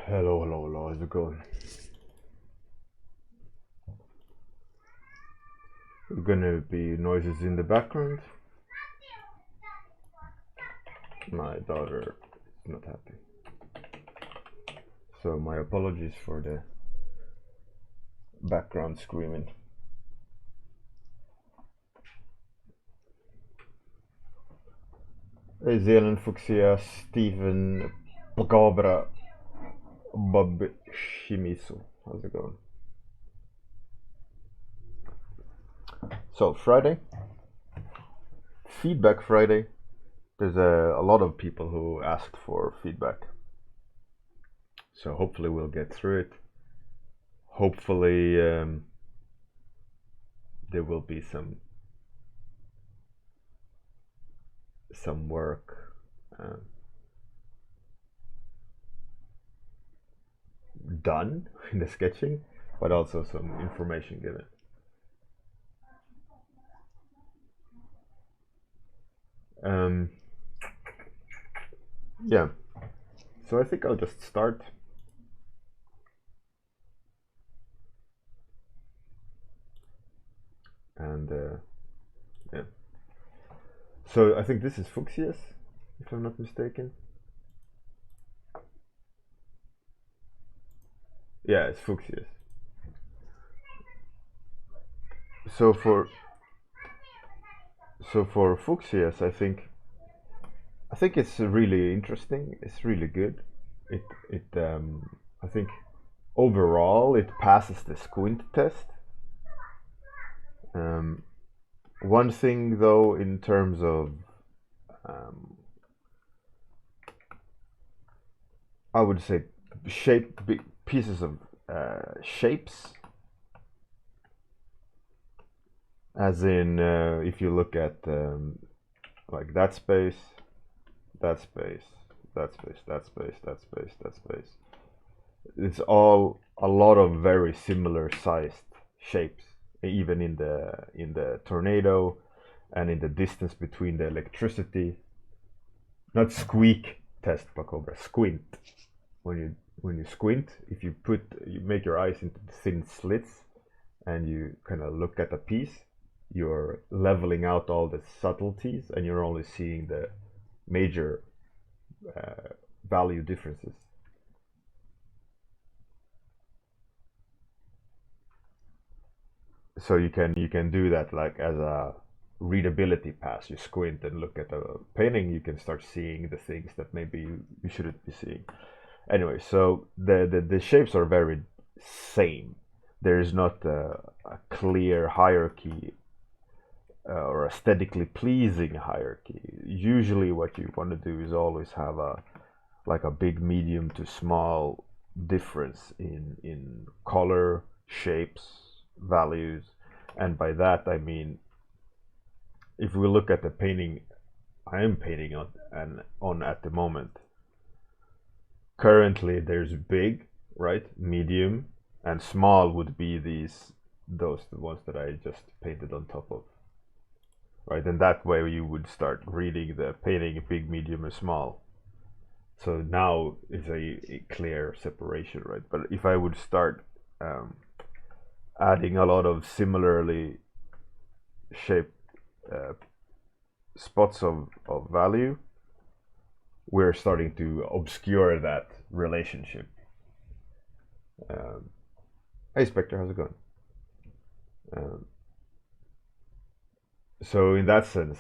Hello, hello, hello, how's it going? There's gonna be noises in the background. My daughter is not happy. So my apologies for the background screaming. Hey, Zealand Fuxia, Stephen Pagabra, Bob Shimizu. How's it going? So Friday, Feedback Friday. There's a lot of people who asked for feedback. So hopefully we'll get through it. Hopefully there will be some work done in the sketching, but also some information given. Yeah, so I think I'll just start. And yeah, so I think this is Fuchsius, if I'm not mistaken. Yeah, it's Fuchsius. So for Fuchsius, I think it's really interesting. It's really good. I think overall it passes the squint test. One thing though, in terms of I would say pieces of shapes, as in if you look at like that space, that space, that space, that space, that space, that space, it's all a lot of very similar sized shapes, even in the tornado and in the distance between the electricity. Not squeak test, Pacobra, squint. When you squint, if you make your eyes into thin slits and you kind of look at a piece, you're leveling out all the subtleties and you're only seeing the major value differences. So you can do that like as a readability pass. You squint and look at a painting, you can start seeing the things that maybe you shouldn't be seeing. Anyway, so the shapes are very same. There is not a clear hierarchy or aesthetically pleasing hierarchy. Usually what you want to do is always have a big medium to small difference in color, shapes, values. And by that I mean, if we look at the painting I am painting on at the moment, currently there's big, right, medium, and small would be the ones that I just painted on top of, right? And that way you would start reading the painting big, medium, and small. So now it's a clear separation, right? But if I would start adding a lot of similarly shaped spots of value, we're starting to obscure that relationship. Hey Spectre, how's it going? So in that sense,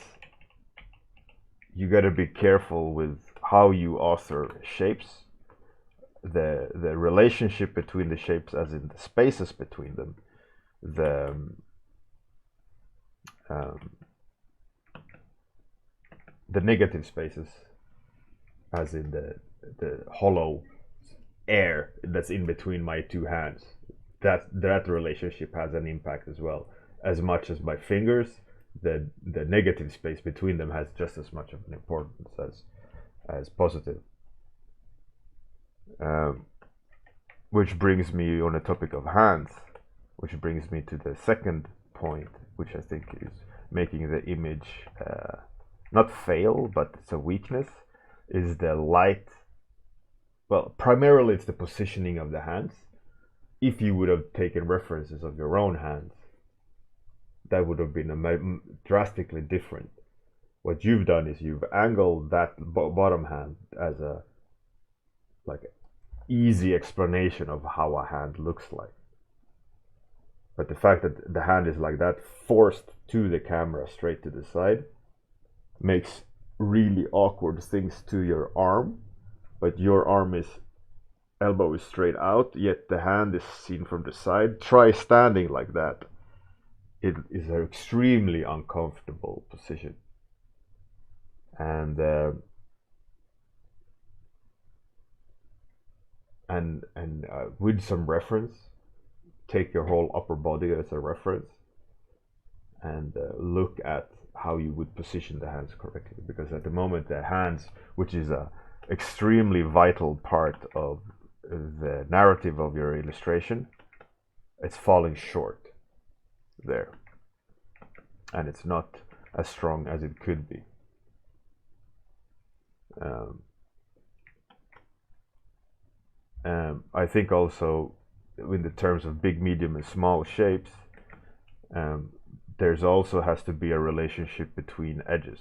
you got to be careful with how you author shapes, the relationship between the shapes, as in the spaces between them, the negative spaces, as in the hollow air that's in between my two hands. That relationship has an impact as well. As much as my fingers, the negative space between them has just as much of an importance as positive. Which brings me on the topic of hands, which brings me to the second point, which I think is making the image not fail, but it's a weakness, is the light well, primarily it's the positioning of the hands. If you would have taken references of your own hands, that would have been drastically different. What you've done is you've angled that bottom hand as a like easy explanation of how a hand looks like. But the fact that the hand is like that, forced to the camera straight to the side, makes really awkward things to your arm. But your arm is elbow is straight out, yet the hand is seen from the side. Try standing like that. It is an extremely uncomfortable position. And with some reference, take your whole upper body as a reference, and look at how you would position the hands correctly. Because at the moment, the hands, which is a extremely vital part of the narrative of your illustration, it's falling short there, and it's not as strong as it could be. I think also in the terms of big, medium, and small shapes, there's also has to be a relationship between edges.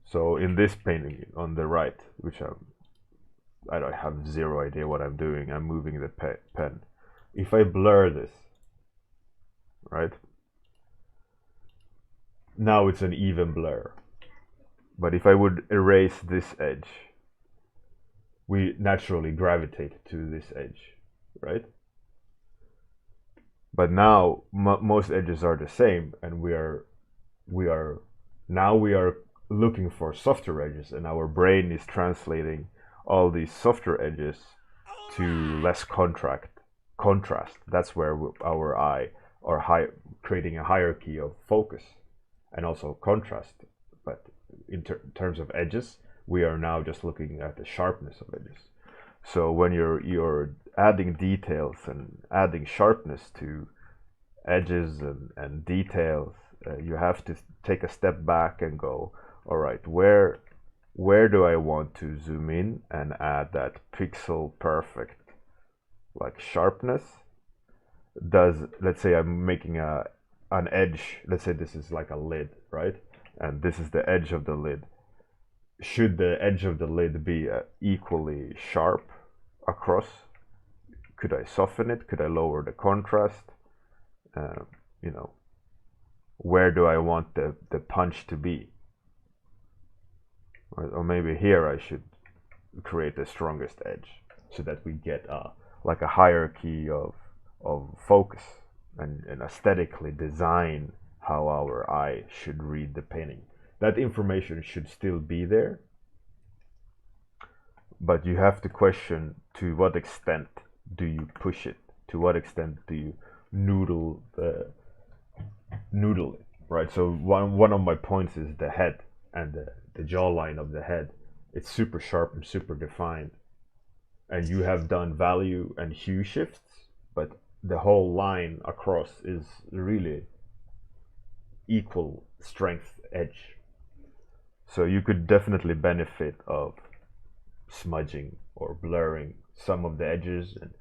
So in this painting on the right, which I don't have zero idea what I'm doing, I'm moving the pen. If I blur this, right, now it's an even blur. But if I would erase this edge, we naturally gravitate to this edge, right? But now most edges are the same, and we are looking for softer edges, and our brain is translating all these softer edges to less contrast. That's where our eye are creating a hierarchy of focus and also contrast. But in terms of edges, we are now just looking at the sharpness of edges. So when you're adding details and adding sharpness to edges and details, you have to take a step back and go, all right, where do I want to zoom in and add that pixel perfect like sharpness? Let's say I'm making an edge, let's say this is like a lid, right? And this is the edge of the lid. Should the edge of the lid be equally sharp across? Could I soften it? Could I lower the contrast? You know, where do I want the punch to be? Or maybe here I should create the strongest edge so that we get like a hierarchy of focus and aesthetically design how our eye should read the painting. That information should still be there, but you have to question to what extent do you push it? To what extent do you noodle it, right? So one of my points is the head and the jawline of the head. It's super sharp and super defined, and you have done value and hue shifts, but the whole line across is really equal strength edge. So you could definitely benefit of smudging or blurring some of the edges and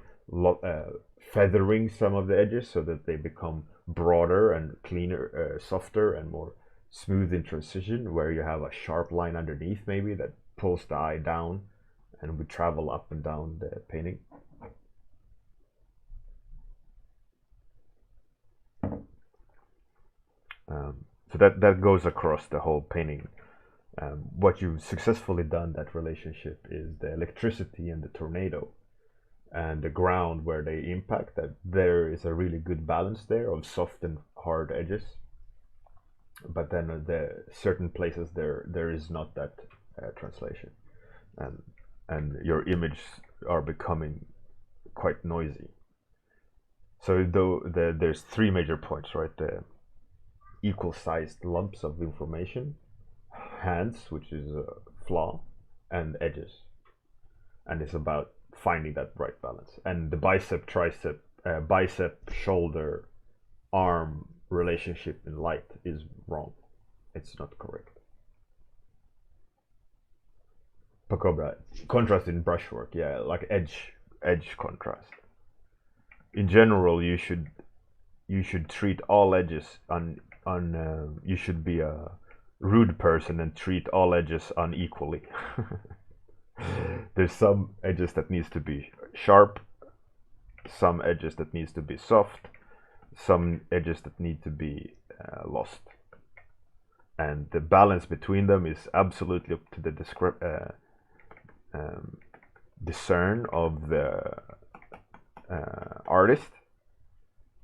feathering some of the edges so that they become broader and cleaner, softer and more smooth in transition, where you have a sharp line underneath maybe that pulls the eye down and would travel up and down the painting. So that goes across the whole painting. What you've successfully done, that relationship, is the electricity and the tornado and the ground where they impact, that there is a really good balance there of soft and hard edges. But then the certain places there is not that translation, and your images are becoming quite noisy. So there's three major points, right? The equal sized lumps of information, hands, which is a flaw, and edges, and it's about finding that right balance. And the bicep shoulder arm relationship in light is wrong. It's not correct. Pacobra, contrast in brushwork, yeah, like edge contrast. In general, you should treat all edges you should be a rude person and treat all edges unequally. There's some edges that needs to be sharp, some edges that needs to be soft, some edges that need to be lost, and the balance between them is absolutely up to the discern of the artist.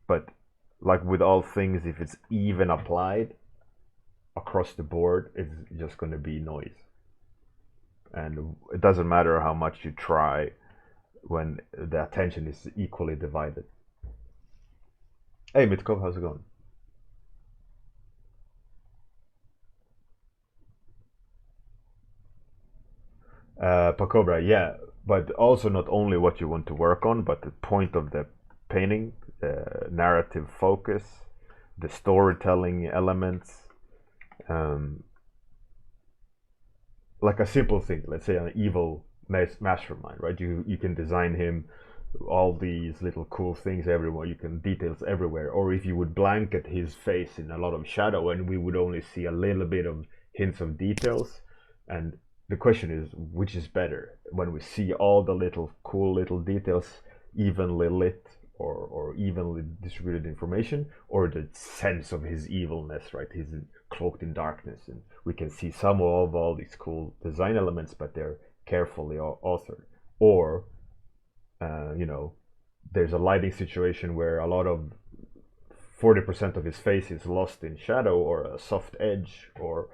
But like with all things, if it's even applied across the board, it's just going to be noise, and it doesn't matter how much you try when the attention is equally divided. Hey Mitkov, how's it going? Pacobra, yeah, but also not only what you want to work on, but the point of the painting, the narrative focus, the storytelling elements. Like a simple thing, let's say an evil mastermind, right? You can design him all these little cool things everywhere, you can details everywhere. Or if you would blanket his face in a lot of shadow and we would only see a little bit of hints of details. And the question is, which is better, when we see all the little cool little details evenly lit or evenly distributed information, or the sense of his evilness, right? He's cloaked in darkness, and we can see some of all these cool design elements, but they're carefully authored. Or there's a lighting situation where a lot of 40% of his face is lost in shadow or a soft edge, or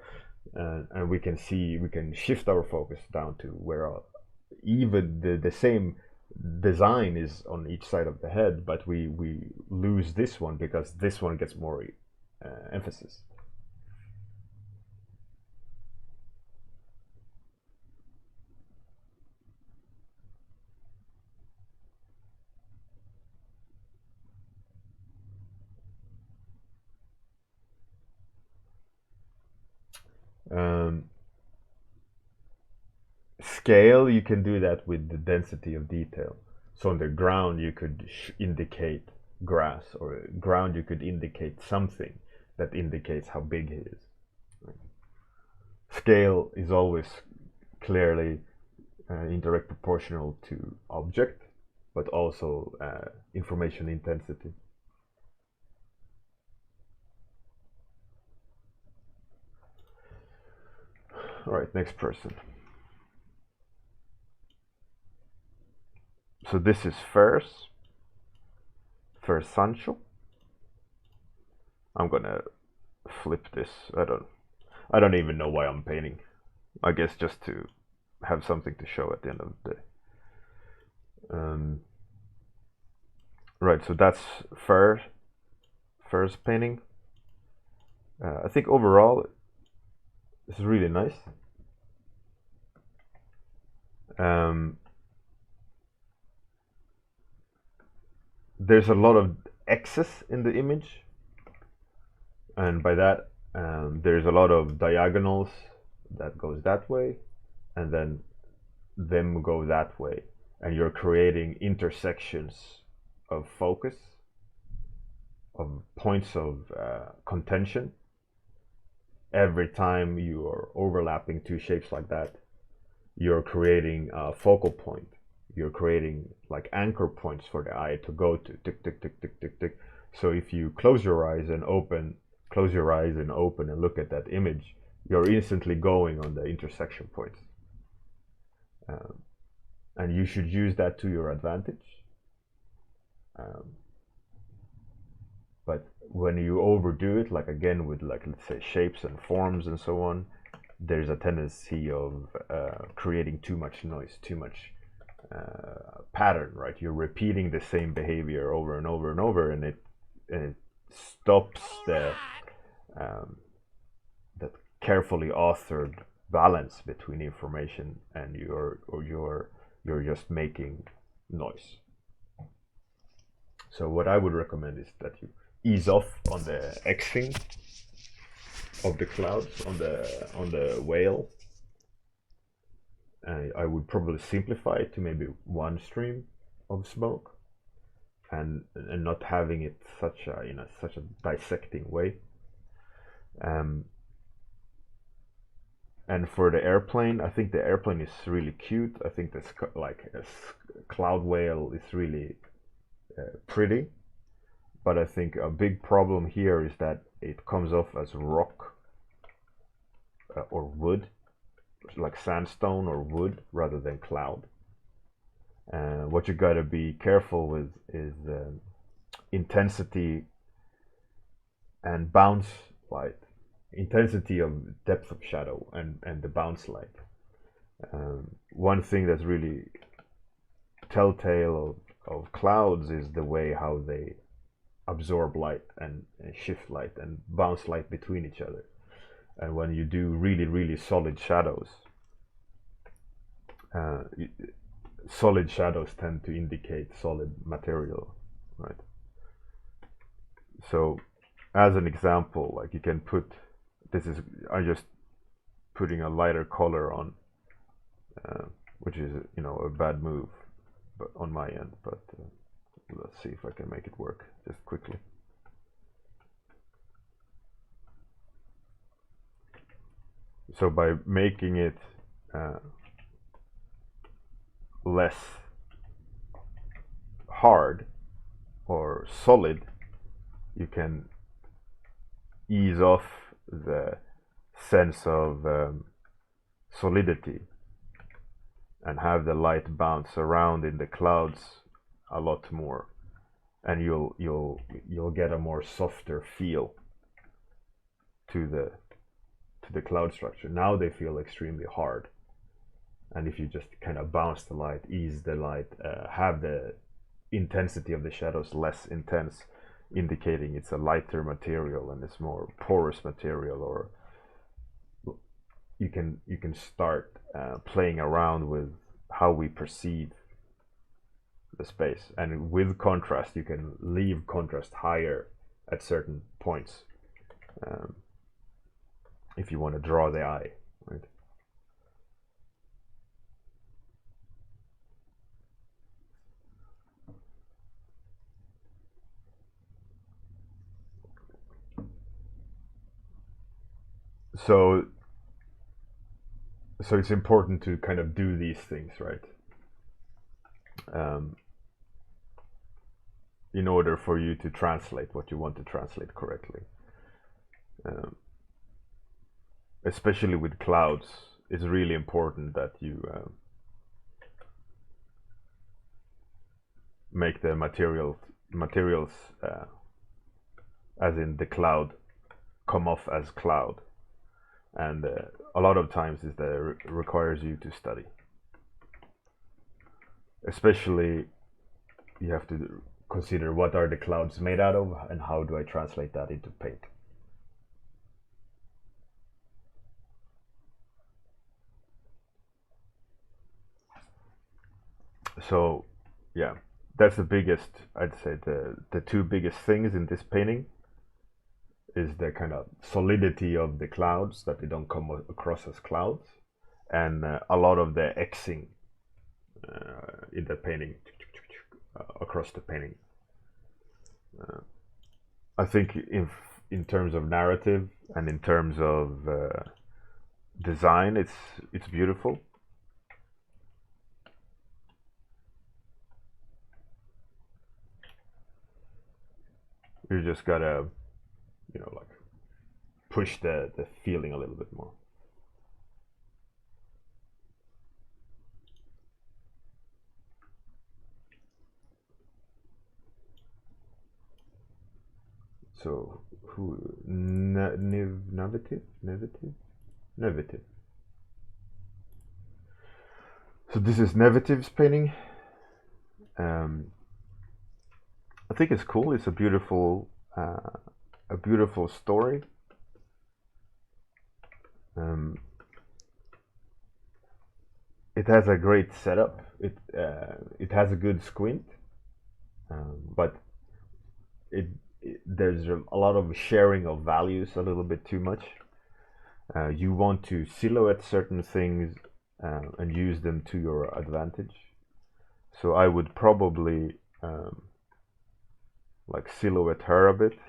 and we can shift our focus down to where even the same design is on each side of the head, but we lose this one because this one gets more emphasis. Scale, you can do that with the density of detail. So on the ground you could indicate grass, or ground you could indicate something that indicates how big he is. Scale is always clearly indirect proportional to object, but also information intensity. All right, next person. So this is Fer Sancho. I'm gonna flip this. I don't even know why I'm painting. I guess just to have something to show at the end of the day. Right, so that's Fer's painting. I think overall this is really nice. There's a lot of excess in the image, and by that there's a lot of diagonals that goes that way, and then them go that way, and you're creating intersections of focus, of points of contention. Every time you are overlapping two shapes like that, you're creating a focal point. You're creating like anchor points for the eye to go to, tick, tick, tick, tick, tick, tick. So if you close your eyes and open and look at that image, you're instantly going on the intersection points. And you should use that to your advantage. But when you overdo it, like again with like, let's say, shapes and forms and so on, there's a tendency of creating too much noise, too much pattern, right? You're repeating the same behavior over and over and over, and it stops the that carefully authored balance between information and you're just making noise. So what I would recommend is that you ease off on the Xing of the clouds on the whale, I would probably simplify it to maybe one stream of smoke, and not having it such a such a dissecting way. And for the airplane, I think the airplane is really cute. I think this like a cloud whale is really pretty, but I think a big problem here is that it comes off as rock or wood, like sandstone or wood, rather than cloud. What you gotta be careful with is intensity and bounce light, intensity of depth of shadow, and the bounce light. One thing that's really telltale of clouds is the way how they absorb light and shift light and bounce light between each other. And when you do really solid shadows, solid shadows tend to indicate solid material, right? So as an example, like you can put, this is, I'm just putting a lighter color on, which is, you know, a bad move, but on my end, but let's see if I can make it work just quickly. So by making it less hard or solid, you can ease off the sense of solidity and have the light bounce around in the clouds a lot more, and you'll get a more softer feel to the cloud structure. Now they feel extremely hard, and if you just kind of bounce the light, ease the light, have the intensity of the shadows less intense, indicating it's a lighter material and it's more porous material, or you can start playing around with how we perceive the space. And with contrast, you can leave contrast higher at certain points if you want to draw the eye, right? So it's important to kind of do these things, right? In order for you to translate what you want to translate correctly. Especially with clouds, it's really important that you make the materials, as in the cloud, come off as cloud. And a lot of times is that requires you to study. Especially, you have to consider what are the clouds made out of and how do I translate that into paint. So yeah, that's the biggest, I'd say the two biggest things in this painting is the kind of solidity of the clouds, that they don't come across as clouds, and a lot of the Xing in the painting, across the painting. I think in terms of narrative and in terms of design, it's beautiful. You just gotta, you know, like push the feeling a little bit more. So who Nevative. So this is Nevative's painting. I think it's cool. It's a beautiful story. It has a great setup. It has a good squint, but there's a lot of sharing of values, a little bit too much. You want to silhouette certain things and use them to your advantage. So I would probably like silhouette her a bit,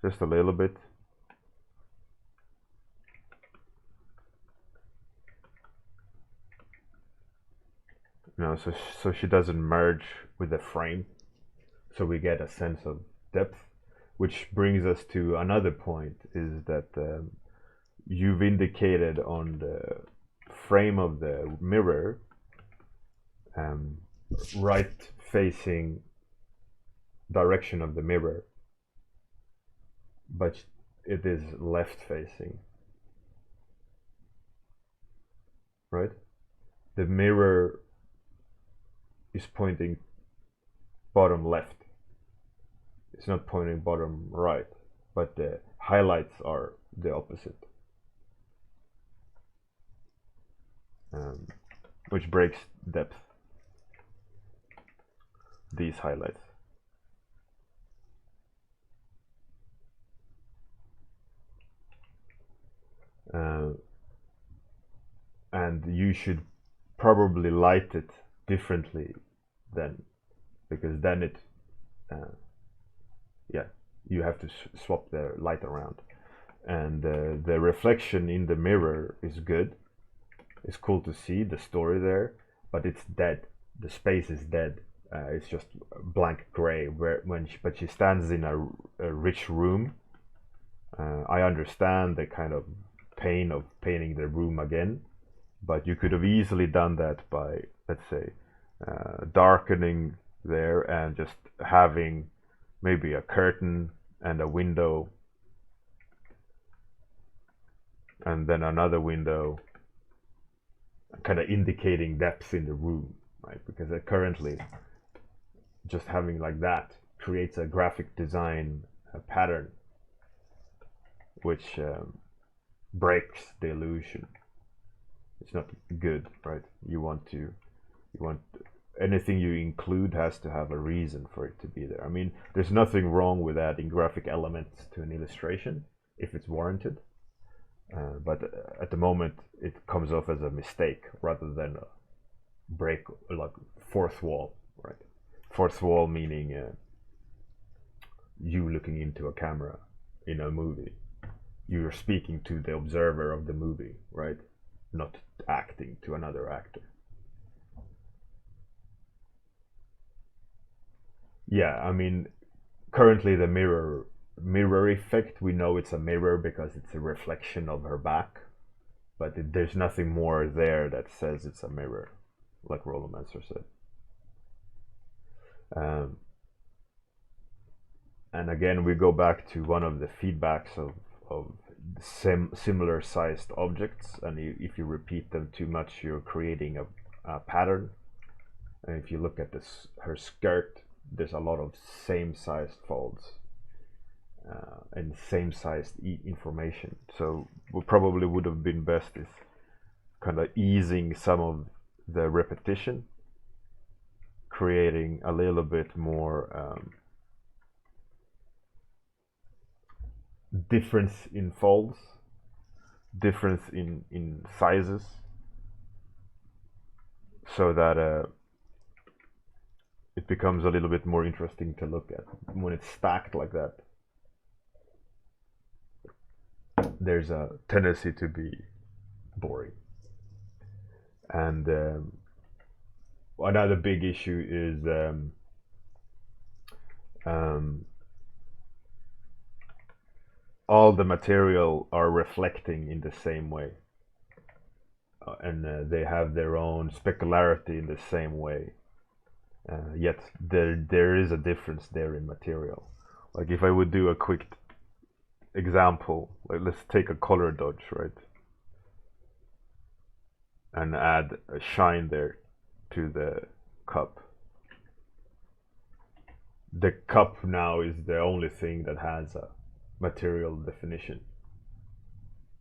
just a little bit. You know, so she doesn't merge with the frame, so we get a sense of depth, which brings us to another point, is that you've indicated on the frame of the mirror right facing direction of the mirror, but it is left facing, right? The mirror is pointing bottom left. It's not pointing bottom right, but the highlights are the opposite, which breaks depth, these highlights. And you should probably light it differently then, because then it yeah, you have to swap the light around, and the reflection in the mirror is good. It's cool to see the story there, but it's dead. The space is dead. It's just blank gray. But she stands in a rich room. I understand the kind of pain of painting the room again, but you could have easily done that by, let's say, darkening there and just having maybe a curtain and a window and then another window, kind of indicating depth in the room, right? Because currently just having like that creates a graphic design pattern which breaks the illusion. It's not good, right? You want anything you include has to have a reason for it to be there. I mean, there's nothing wrong with adding graphic elements to an illustration if it's warranted, but at the moment it comes off as a mistake rather than a break, like fourth wall, right? Fourth wall meaning you looking into a camera in a movie. You're speaking to the observer of the movie, right? Not acting to another actor. Yeah, I mean, currently the mirror effect, we know it's a mirror because it's a reflection of her back, but there's nothing more there that says it's a mirror, like Rollomancer said. And again, we go back to one of the feedbacks of similar sized objects, and if you repeat them too much, you're creating a pattern. And if you look at her skirt, there's a lot of same sized folds and same sized information. So what probably would have been best is kind of easing some of the repetition, creating a little bit more difference in folds, difference in sizes, so that it becomes a little bit more interesting to look at. When it's stacked like that, there's a tendency to be boring. And another big issue is all the material are reflecting in the same way, and they have their own specularity in the same way. Yet there is a difference there in material. Like if I would do a quick example, like let's take a color dodge, right? And add a shine there to the cup. The cup now is the only thing that has a material definition,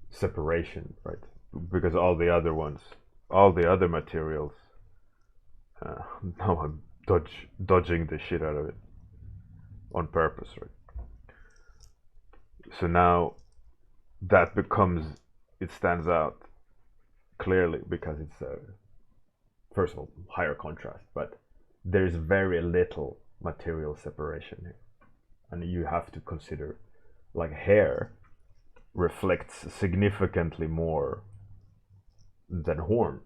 separation, right? Because all the other ones, all the other materials, now I'm dodging the shit out of it on purpose, right? So now that becomes, it stands out clearly because it's first of all higher contrast, but there's very little material separation here, and you have to consider like hair reflects significantly more than horn,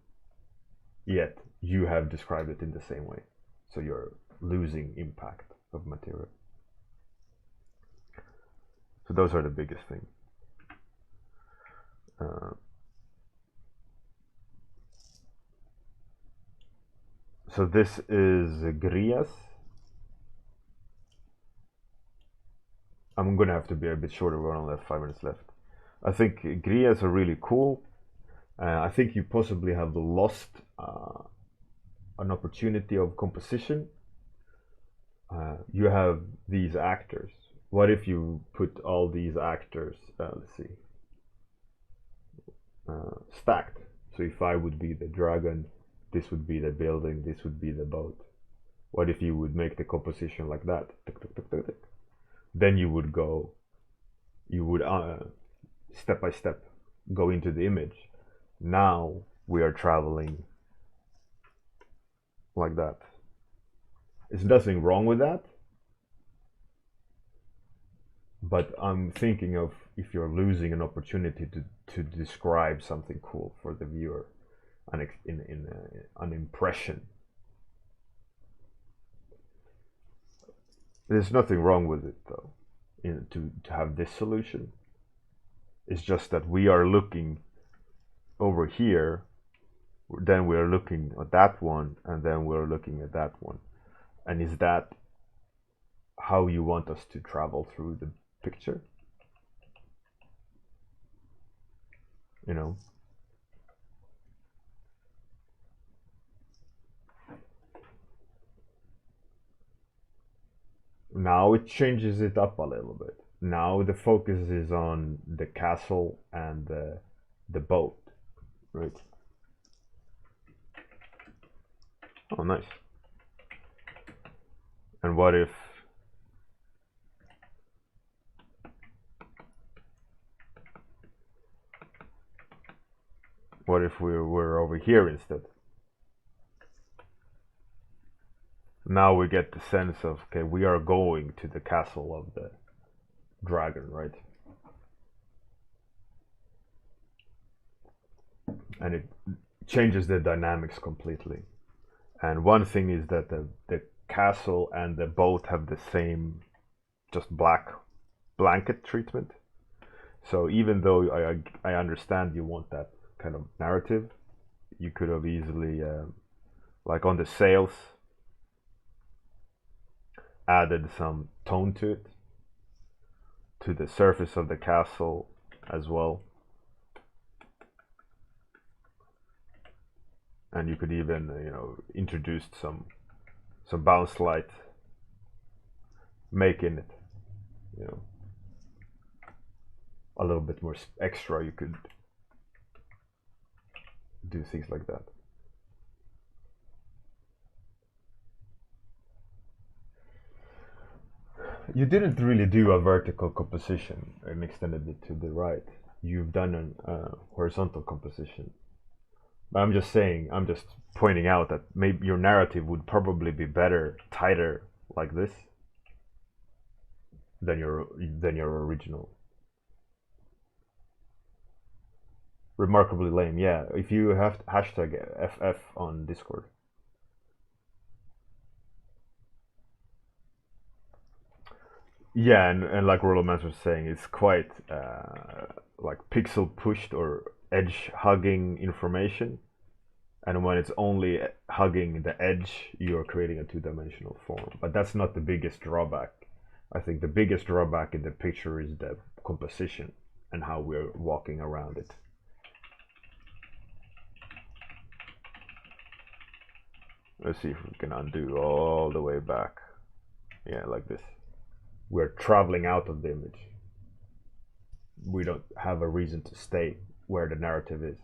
yet you have described it in the same way, so you're losing impact of material. So those are the biggest things. So this is Grias. I'm gonna have to be a bit shorter, we only have 5 minutes left. I think Grias are really cool. I think you possibly have lost an opportunity of composition. You have these actors. What if you put all these actors, let's see, stacked? So if I would be the dragon, this would be the building, this would be the boat. What if you would make the composition like that? Then you would go, you would step by step go into the image. Now we are traveling like that. There's nothing wrong with that, but I'm thinking of if you're losing an opportunity to describe something cool for the viewer, an impression. There's nothing wrong with it though, to have this solution. It's just that we are looking over here, then we're looking at that one, and then we're looking at that one. And is that how you want us to travel through the picture? You know? Now it changes it up a little bit. Now the focus is on the castle and the boat, right? Oh, nice. And what if we were over here instead? Now we get the sense of, okay, we are going to the castle of the dragon, right? And it changes the dynamics completely. And one thing is that the castle and the boat have the same just black blanket treatment. So even though I understand you want that kind of narrative, you could have easily, like on the sails, added some tone to it, to the surface of the castle as well. And you could even, introduce some bounce light, making it, a little bit more extra. You could do things like that. You didn't really do a vertical composition and extended it to the right. You've done a horizontal composition. I'm just saying, I'm just pointing out that maybe your narrative would probably be better, tighter like this than your original. Remarkably lame, yeah. If you have hashtag FF on Discord. Yeah, and like Rolomans was saying, it's quite like pixel pushed or edge hugging information. And when it's only hugging the edge, you're creating a two-dimensional form. But that's not the biggest drawback. I think the biggest drawback in the picture is the composition and how we're walking around it. Let's see if we can undo all the way back. Yeah, like this. We're traveling out of the image. We don't have a reason to stay where the narrative is.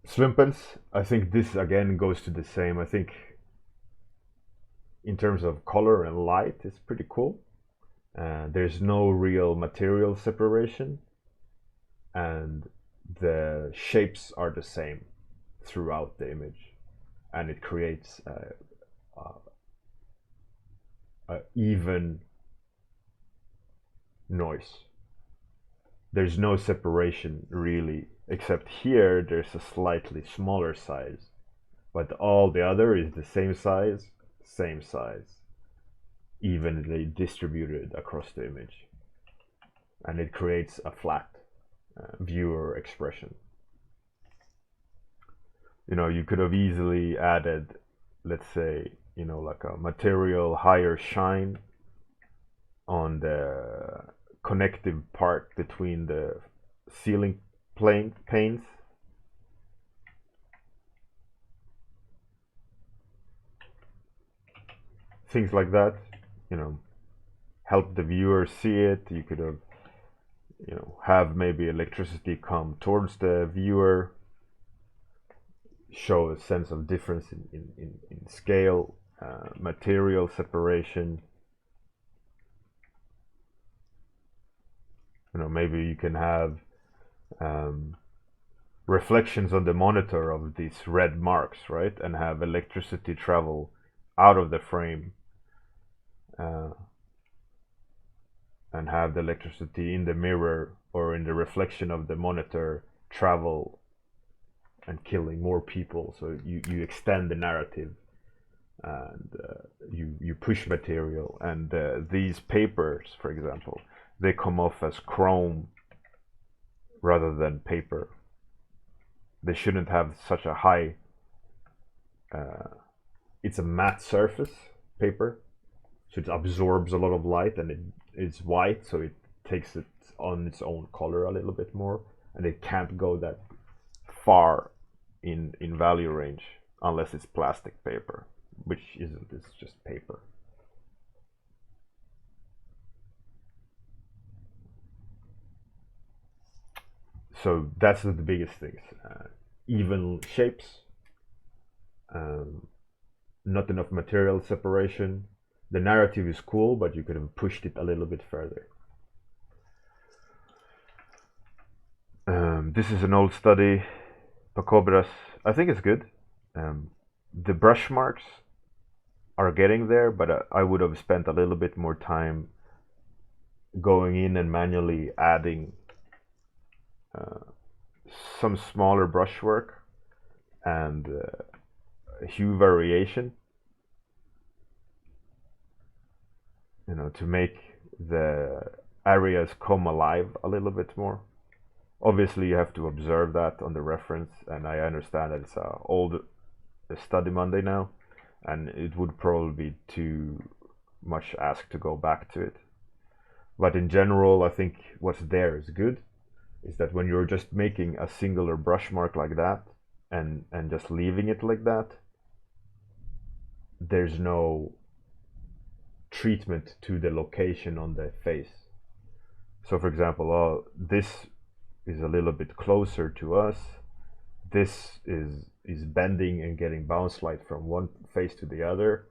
Slimpens, I think this again goes to the same. I think in terms of color and light, it's pretty cool. There's no real material separation, and the shapes are the same throughout the image, and it creates a even noise. There's no separation really, except here there's a slightly smaller size, but all the other is the same size, evenly distributed across the image, and it creates a flat viewer expression. You know, you could have easily added, let's say, you know, like a material higher shine on the connective part between the ceiling panes. Things like that, you know, help the viewer see it. You could have, you know, have maybe electricity come towards the viewer, show a sense of difference in scale, material separation. You know, maybe you can have reflections on the monitor of these red marks, right? And have electricity travel out of the frame, and have the electricity in the mirror or in the reflection of the monitor travel and killing more people. So you extend the narrative, and you push material. And these papers, for example, they come off as chrome rather than paper. They shouldn't have such a high, it's a matte surface paper, so it absorbs a lot of light, and it's white, so it takes it on its own color a little bit more, and it can't go that far in value range unless it's plastic paper, which isn't, it's just paper. So that's the biggest things. Even shapes, not enough material separation. The narrative is cool, but you could have pushed it a little bit further. This is an old study, Pacobras. I think it's good. The brush marks are getting there, but I would have spent a little bit more time going in and manually adding some smaller brushwork and hue variation, you know, to make the areas come alive a little bit more. Obviously, you have to observe that on the reference, and I understand that it's an old study Monday now, and it would probably be too much asked to go back to it. But in general, I think what's there is good. Is that when you're just making a singular brush mark like that and just leaving it like that, there's no treatment to the location on the face. So for example, this is a little bit closer to us. This is bending and getting bounce light from one face to the other.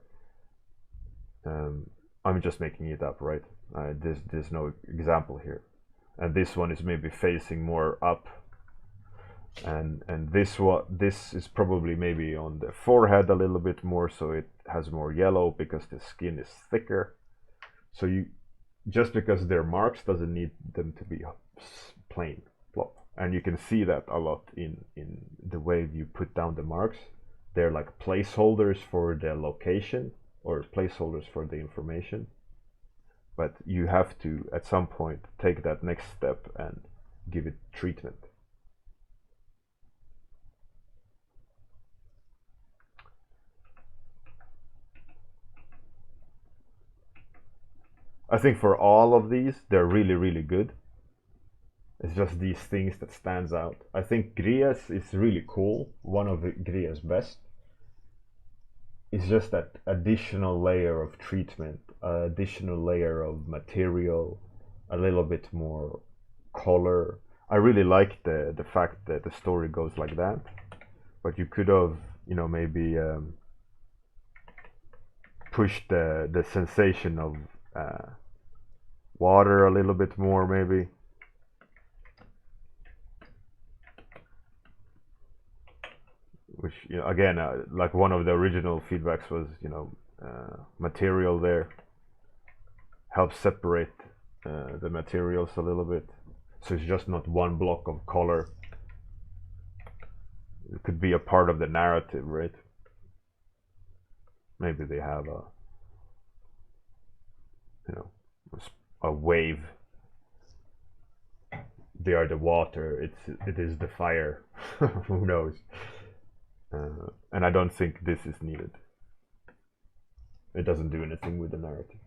I'm just making it up, right? There's no example here. And this one is maybe facing more up, and this is probably maybe on the forehead a little bit more, so it has more yellow because the skin is thicker. So you, just because they're marks doesn't need them to be plain plop. And you can see that a lot in the way you put down the marks. They're like placeholders for the location or placeholders for the information. But you have to, at some point, take that next step and give it treatment. I think for all of these, they're really, really good. It's just these things that stands out. I think Grias is really cool, one of Grias' best. It's just that additional layer of treatment, additional layer of material, a little bit more color. I really like the fact that the story goes like that, but you could have, you know, maybe push the sensation of water a little bit more, maybe. Which, you know, again, like one of the original feedbacks was, you know, material there helps separate the materials a little bit, so it's just not one block of color. It could be a part of the narrative, right? Maybe they have a, you know, a wave. They are the water. It is the fire. Who knows? And I don't think this is needed. It doesn't do anything with the narrative.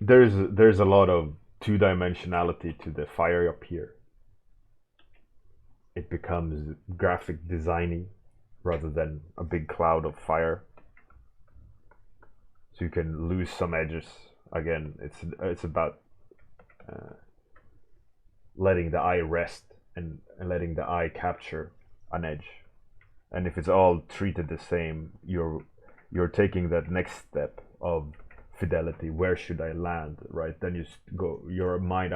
There's a lot of two-dimensionality to the fire up here. It becomes graphic designy rather than a big cloud of fire. So you can lose some edges. Again, it's about letting the eye rest and letting the eye capture an edge. And if it's all treated the same, you're taking that next step of fidelity. Where should I land, right? Then you go, your mind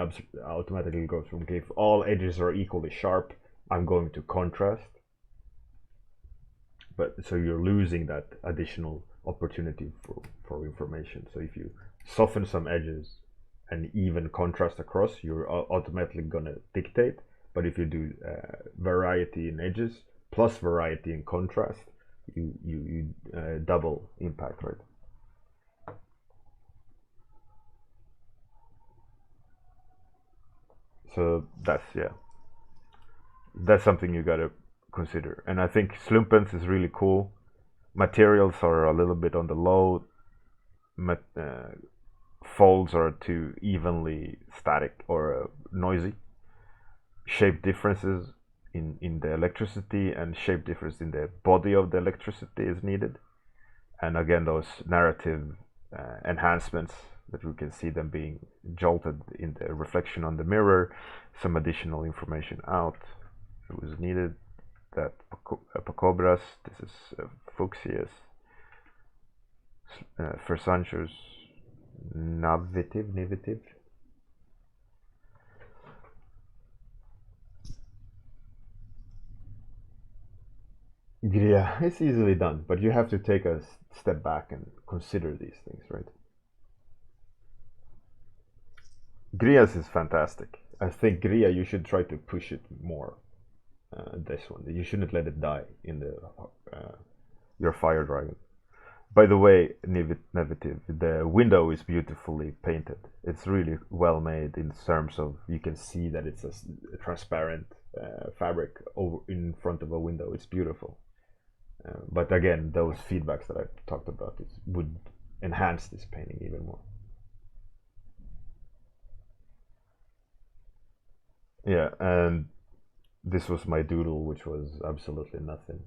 automatically goes from, okay, if all edges are equally sharp, I'm going to contrast. But so you're losing that additional opportunity for information. So if you soften some edges and even contrast across, you're automatically gonna dictate. But if you do variety in edges plus variety in contrast, you double impact, right? So that's something you gotta consider. And I think Slumpens is really cool. Materials are a little bit on the low. Folds are too evenly static or noisy. Shape differences in the electricity and shape difference in the body of the electricity is needed. And again, those narrative enhancements that we can see them being jolted in the reflection on the mirror, some additional information out it was needed. That Pacobras, this is Fuchsius, Fersanchus, Nivative. Yeah, it's easily done, but you have to take a step back and consider these things, right? Grias is fantastic. I think Gria, you should try to push it more. This one, you shouldn't let it die in the your fire dragon. By the way, Nevative, the window is beautifully painted. It's really well made in terms of you can see that it's a transparent fabric over in front of a window. It's beautiful. But again, those feedbacks that I talked about would enhance this painting even more. Yeah, and this was my doodle, which was absolutely nothing.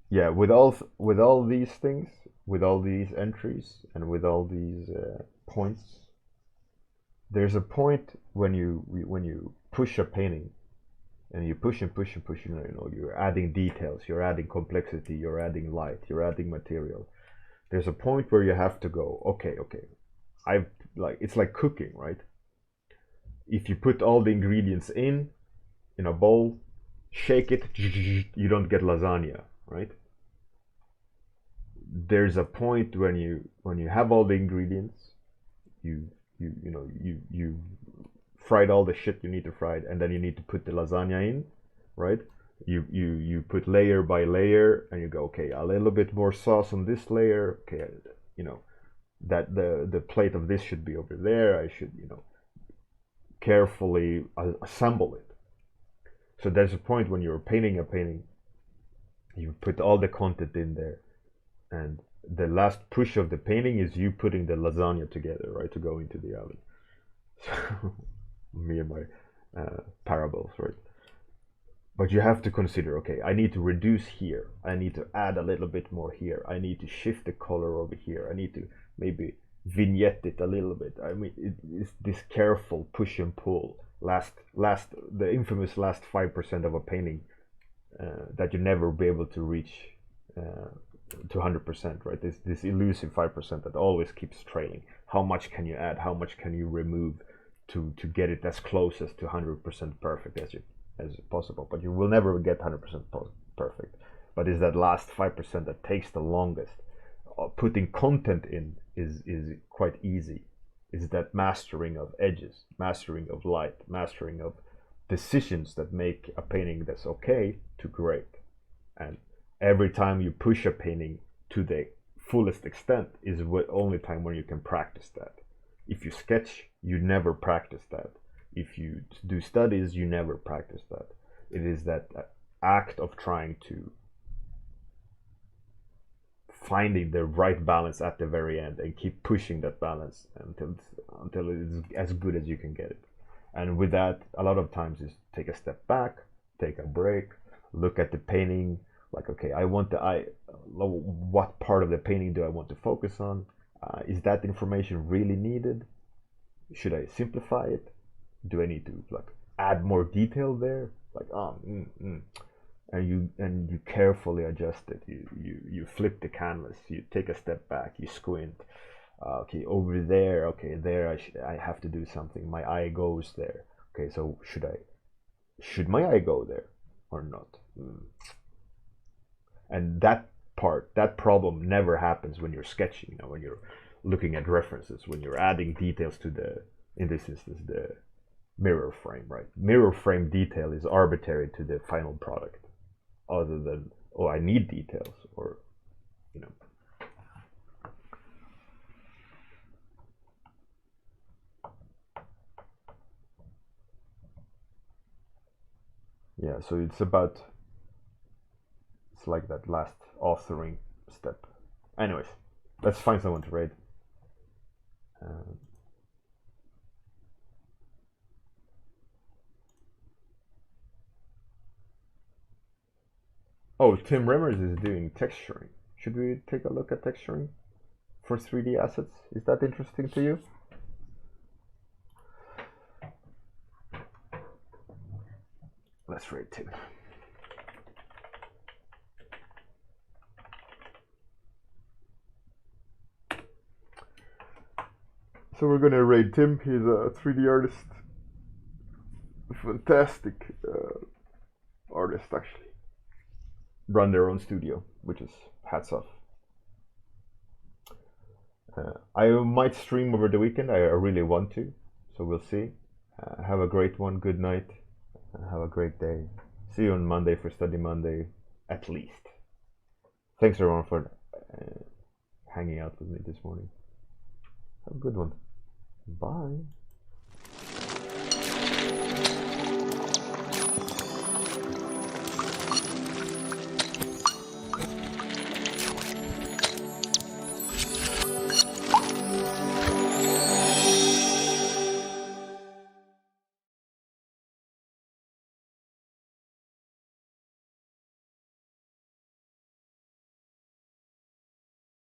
Yeah, with all these things, with all these entries, and with all these points, there's a point when you push a painting, and you push and push and push. You know, you're adding details, you're adding complexity, you're adding light, you're adding material. There's a point where you have to go, okay, I've like it's like cooking, right? If you put all the ingredients in a bowl, shake it, you don't get lasagna, right? There's a point when you have all the ingredients, you fried all the shit you need to fry, and then you need to put the lasagna in, right? You put layer by layer, and you go, okay, a little bit more sauce on this layer, okay, you know, that the plate of this should be over there. I should, you know, carefully assemble it. So there's a point when you're painting a painting, you put all the content in there, and the last push of the painting is you putting the lasagna together, right, to go into the oven. So, me and my parables, right? But you have to consider, okay, I need to reduce here, I need to add a little bit more here, I need to shift the color over here, I need to maybe vignette it a little bit. I mean, it's this careful push and pull. The infamous last 5% of a painting that you never be able to reach to 100%, right? This elusive 5% that always keeps trailing. How much can you add? How much can you remove to get it as close as to 100% perfect as possible? But you will never get 100% perfect. But it's that last 5% that takes the longest. Putting content in is quite easy. Is that mastering of edges, mastering of light, mastering of decisions that make a painting that's okay to great. And every time you push a painting to the fullest extent is the only time when you can practice that. If you sketch, you never practice that. If you do studies, you never practice that. It is that act of trying to finding the right balance at the very end and keep pushing that balance until it is as good as you can get it. And with that, a lot of times is take a step back, take a break, look at the painting. Like, okay, what part of the painting do I want to focus on? Is that information really needed? Should I simplify it? Do I need to add more detail there? And you carefully adjust it. You flip the canvas. You take a step back. You squint. Okay, over there. Okay, there I have to do something. My eye goes there. Okay, so should my eye go there or not? And that problem never happens when you're sketching. When you're looking at references, when you're adding details to in this instance, the mirror frame, right? Mirror frame detail is arbitrary to the final product. Other than, oh, I need details, or yeah. So it's like that last authoring step. Anyways, let's find someone to rate. Oh, Tim Remmers is doing texturing. Should we take a look at texturing for 3D assets? Is that interesting to you? Let's rate Tim. So we're gonna rate Tim. He's a 3D artist. Fantastic artist, actually. Run their own studio, which is hats off. I might stream over the weekend. I really want to, so we'll see. Have a great one. Good night. Have a great day. See you on Monday for Study Monday, at least. Thanks everyone for hanging out with me this morning. Have a good one. Bye.